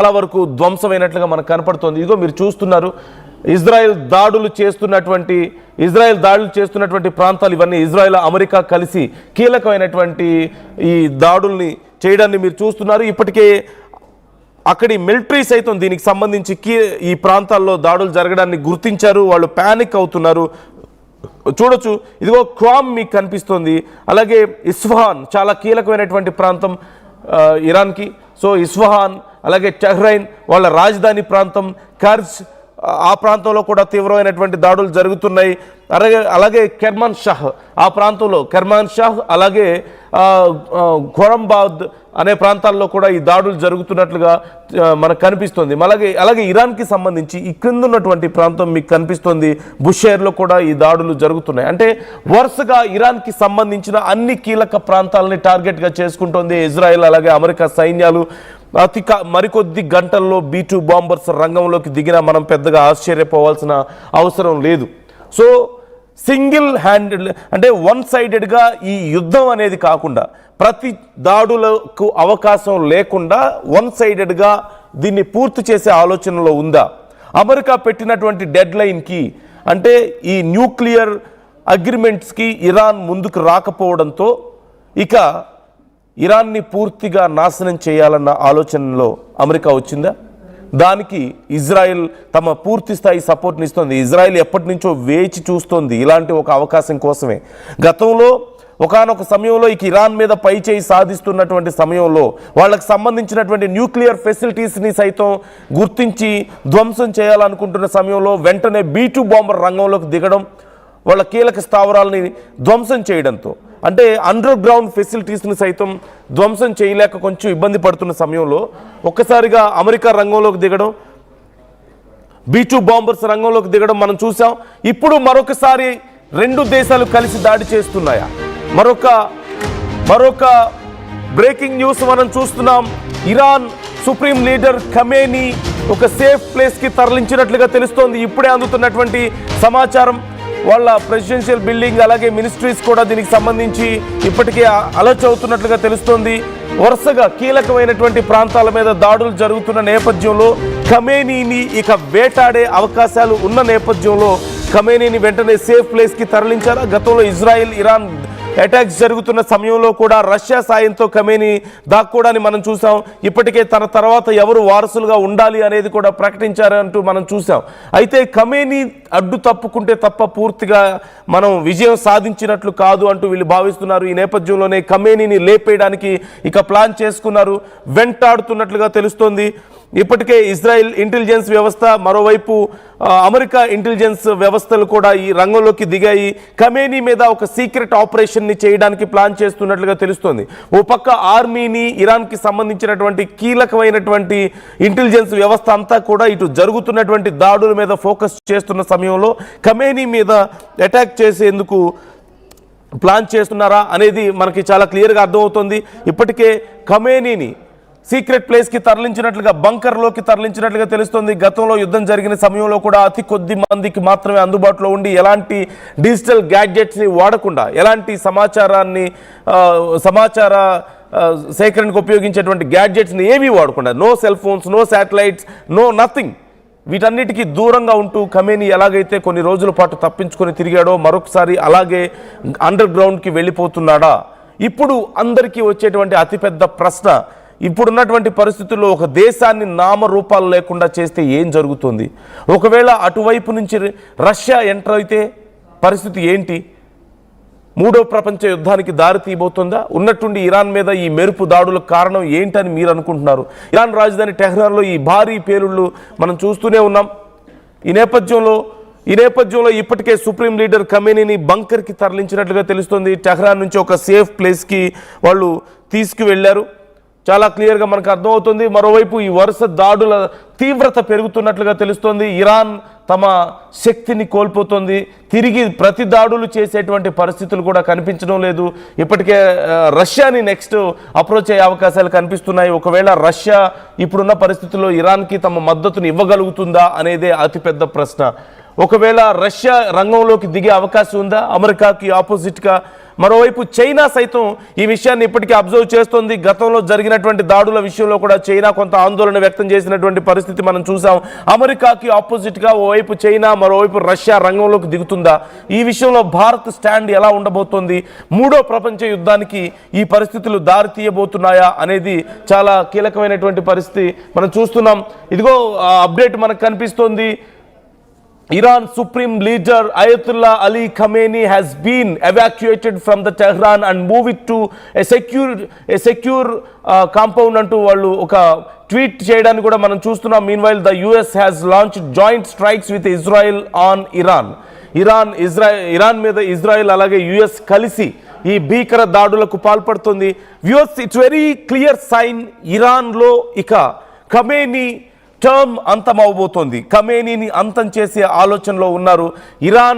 చాలా వరకు ధ్వంసమైనట్లుగా మనకు కనపడుతోంది. ఇదిగో మీరు చూస్తున్నారు, ఇజ్రాయెల్ దాడులు చేస్తున్నటువంటి ప్రాంతాలు ఇవన్నీ. ఇజ్రాయెల్ అమెరికా కలిసి కీలకమైనటువంటి ఈ దాడుల్ని చేయడాన్ని మీరు చూస్తున్నారు. ఇప్పటికే అక్కడి మిలిటరీ సైతం దీనికి సంబంధించి ఈ ప్రాంతాల్లో దాడులు జరగడాన్ని గుర్తించారు. వాళ్ళు ప్యానిక్ అవుతున్నారు. చూడొచ్చు, ఇదిగో క్వామ్ మీకు కనిపిస్తుంది. అలాగే ఇస్ఫహాన్ చాలా కీలకమైనటువంటి ప్రాంతం ఇరాన్కి. సో ఇస్ఫహాన్, అలాగే టెహ్రైన్ వాళ్ళ రాజధాని ప్రాంతం, కర్జ్ ఆ ప్రాంతంలో కూడా తీవ్రమైనటువంటి దాడులు జరుగుతున్నాయి. అలాగే కెర్మాన్ షాహ్ ఆ ప్రాంతంలో అలాగే ఖొరంబాద్ అనే ప్రాంతాల్లో కూడా ఈ దాడులు జరుగుతున్నట్లుగా మనకు కనిపిస్తుంది. అలాగే ఇరాన్కి సంబంధించి ఈ క్రింద ఉన్నటువంటి ప్రాంతం మీకు కనిపిస్తుంది, బుషేర్లో కూడా ఈ దాడులు జరుగుతున్నాయి. అంటే వరుసగా ఇరాన్కి సంబంధించిన అన్ని కీలక ప్రాంతాలని టార్గెట్గా చేసుకుంటోంది ఇజ్రాయెల్. అలాగే అమెరికా సైన్యాలు మరికొద్ది గంటల్లో B-2 బాంబర్స్ రంగంలోకి దిగినా మనం పెద్దగా ఆశ్చర్యపోవాల్సిన అవసరం లేదు. సో సింగిల్ హ్యాండెడ్ అంటే వన్ సైడెడ్గా ఈ యుద్ధం అనేది కాకుండా, ప్రతి దాడులకు అవకాశం లేకుండా వన్ సైడెడ్గా దీన్ని పూర్తి చేసే ఆలోచనలో ఉందా? అమెరికా పెట్టినటువంటి డెడ్ లైన్కి, అంటే ఈ న్యూక్లియర్ అగ్రిమెంట్స్కి ఇరాన్ ముందుకు రాకపోవడంతో ఇక ఇరాన్ని పూర్తిగా నాశనం చేయాలన్న ఆలోచనలో అమెరికా వచ్చిందా? దానికి ఇజ్రాయెల్ తమ పూర్తి స్థాయి సపోర్ట్ని ఇస్తుంది. ఇజ్రాయెల్ ఎప్పటి నుంచో వేచి చూస్తోంది ఇలాంటి ఒక అవకాశం కోసమే. గతంలో ఒకానొక సమయంలో ఇక ఇరాన్ మీద పైచేయి సాధిస్తున్నటువంటి సమయంలో వాళ్ళకి సంబంధించినటువంటి న్యూక్లియర్ ఫెసిలిటీస్ని సైతం గుర్తించి ధ్వంసం చేయాలనుకుంటున్న సమయంలో వెంటనే B-2 బాంబర్ రంగంలోకి దిగడం, వాళ్ళ కీలక స్థావరాలని ధ్వంసం చేయడంతో, అంటే అండర్ గ్రౌండ్ ఫెసిలిటీస్ని సైతం ధ్వంసం చేయలేక కొంచెం ఇబ్బంది పడుతున్న సమయంలో ఒక్కసారిగా అమెరికా రంగంలోకి దిగడం, B-2 బాంబర్స్ రంగంలోకి దిగడం మనం చూసాం. ఇప్పుడు మరొకసారి రెండు దేశాలు కలిసి దాడి చేస్తున్నాయా? మరొక బ్రేకింగ్ న్యూస్ మనం చూస్తున్నాం. ఇరాన్ సుప్రీం లీడర్ ఖమేనీ ఒక సేఫ్ ప్లేస్కి తరలించినట్లుగా తెలుస్తోంది. ఇప్పుడే అందుతున్నటువంటి సమాచారం. వాళ్ళ ప్రెసిడెన్షియల్ బిల్డింగ్ అలాగే మినిస్ట్రీస్ కూడా దీనికి సంబంధించి ఇప్పటికే అలర్ట్ అవుతున్నట్లుగా తెలుస్తోంది. వరుసగా కీలకమైనటువంటి ప్రాంతాల మీద దాడులు జరుగుతున్న నేపథ్యంలో ఖమేనీని ఇక వేటాడే అవకాశాలు ఉన్న నేపథ్యంలో ఖమేనీని వెంటనే సేఫ్ ప్లేస్కి తరలించారా? గతంలో ఇజ్రాయెల్ ఇరాన్ అటాక్స్ జరుగుతున్న సమయంలో కూడా రష్యా సాయంతో ఖమేనీ దాక్కోవడాన్ని మనం చూసాం. ఇప్పటికే తన తర్వాత ఎవరు వారసులుగా ఉండాలి అనేది కూడా ప్రకటించారంటూ మనం చూసాం. అయితే ఖమేనీ అడ్డు తప్పుకుంటే తప్ప పూర్తిగా మనం విజయం సాధించినట్లు కాదు అంటూ వీళ్ళు భావిస్తున్నారు. ఈ నేపథ్యంలోనే ఖమేనీని లేపేయడానికి ఇక ప్లాన్ చేసుకున్నారు, వెంటాడుతున్నట్లుగా తెలుస్తోంది. ఇప్పటికే ఇజ్రాయెల్ ఇంటెలిజెన్స్ వ్యవస్థ, మరోవైపు అమెరికా ఇంటెలిజెన్స్ వ్యవస్థలు కూడా ఈ రంగంలోకి దిగాయి. ఖమేనీ మీద ఒక సీక్రెట్ ఆపరేషన్ని చేయడానికి ప్లాన్ చేస్తున్నట్లుగా తెలుస్తోంది. ఓ పక్క ఆర్మీని, ఇరాన్కి సంబంధించినటువంటి కీలకమైనటువంటి ఇంటెలిజెన్స్ వ్యవస్థ అంతా కూడా ఇటు జరుగుతున్నటువంటి దాడుల మీద ఫోకస్ చేస్తున్న సమయంలో ఖమేనీ మీద అటాక్ చేసేందుకు ప్లాన్ చేస్తున్నారా అనేది మనకి చాలా క్లియర్గా అర్థమవుతుంది. ఇప్పటికే ఖమేనీని సీక్రెట్ ప్లేస్కి తరలించినట్లుగా, బంకర్లోకి తరలించినట్లుగా తెలుస్తుంది. గతంలో యుద్ధం జరిగిన సమయంలో కూడా అతి కొద్ది మందికి మాత్రమే అందుబాటులో ఉండి ఎలాంటి డిజిటల్ గ్యాడ్జెట్స్ని వాడకుండా, ఎలాంటి సమాచార సేకరణకు ఉపయోగించేటువంటి గ్యాడ్జెట్స్ని ఏమీ వాడకుండా, no cell phones, no satellites, no nothing, వీటన్నిటికీ దూరంగా ఉంటూ ఖమేనీ ఎలాగైతే కొన్ని రోజుల పాటు తప్పించుకొని తిరిగాడో మరొకసారి అలాగే అండర్ గ్రౌండ్కి వెళ్ళిపోతున్నాడా? ఇప్పుడు అందరికీ వచ్చేటువంటి అతిపెద్ద ప్రశ్న, ఇప్పుడున్నటువంటి పరిస్థితుల్లో ఒక దేశాన్ని నామరూపాలు లేకుండా చేస్తే ఏం జరుగుతుంది? ఒకవేళ అటువైపు నుంచి రష్యా ఎంటర్ అయితే పరిస్థితి ఏంటి? మూడో ప్రపంచ యుద్ధానికి దారి తీయబోతుందా? ఉన్నట్టుండి ఇరాన్ మీద ఈ మెరుపు దాడులకు కారణం ఏంటని మీరు అనుకుంటున్నారు? ఇరాన్ రాజధాని టెహ్రాన్లో ఈ భారీ పేలుళ్ళు మనం చూస్తూనే ఉన్నాం. ఈ నేపథ్యంలో ఇప్పటికే సుప్రీం లీడర్ ఖమేనీని బంకర్కి తరలించినట్లుగా తెలుస్తుంది. టెహ్రాన్ నుంచి ఒక సేఫ్ ప్లేస్కి వాళ్ళు తీసుకువెళ్లారు. చాలా క్లియర్గా మనకు అర్థమవుతుంది. మరోవైపు ఈ వరుస దాడుల తీవ్రత పెరుగుతున్నట్లుగా తెలుస్తోంది. ఇరాన్ తమ శక్తిని కోల్పోతుంది. తిరిగి ప్రతి దాడులు చేసేటువంటి పరిస్థితులు కూడా కనిపించడం లేదు. ఇప్పటికే రష్యాని నెక్స్ట్ అప్రోచ్ అయ్యే అవకాశాలు కనిపిస్తున్నాయి. ఒకవేళ రష్యా ఇప్పుడున్న పరిస్థితుల్లో ఇరాన్కి తమ మద్దతుని ఇవ్వగలుగుతుందా అనేదే అతిపెద్ద ప్రశ్న. ఒకవేళ రష్యా రంగంలోకి దిగే అవకాశం ఉందా అమెరికాకి ఆపోజిట్గా? మరోవైపు చైనా సైతం ఈ విషయాన్ని ఇప్పటికీ అబ్జర్వ్ చేస్తోంది. గతంలో జరిగినటువంటి దాడుల విషయంలో కూడా చైనా కొంత ఆందోళన వ్యక్తం చేసినటువంటి పరిస్థితి మనం చూసాం. అమెరికాకి ఆపోజిట్గా ఓవైపు చైనా, మరోవైపు రష్యా రంగంలోకి దిగుతుందా? ఈ విషయంలో భారత్ స్టాండ్ ఎలా ఉండబోతోంది? మూడో ప్రపంచ యుద్ధానికి ఈ పరిస్థితులు దారి తీయబోతున్నాయా అనేది చాలా కీలకమైనటువంటి పరిస్థితి మనం చూస్తున్నాం. ఇదిగో అప్డేట్ మనకు కనిపిస్తోంది. Iran Supreme Leader Ayatollah Ali Khamenei has been evacuated from the Tehran and moved to a secure compound అంటూ వాళ్ళు ఒక ట్వీట్ చేయడానికి కూడా మనం చూస్తున్నాం. Meanwhile, the US has launched joint strikes with Israel on Iran. Iran మీద Israel అలాగే US కలిసి ఈ భీకర దాడులకు పాల్పడుతుంది. Views, it's very clear sign ఇరాన్లో ఇక ఖమేనీ టర్మ్ అంతమవబోతోంది. ఖమేనీని అంతం చేసే ఆలోచనలో ఉన్నారు. ఇరాన్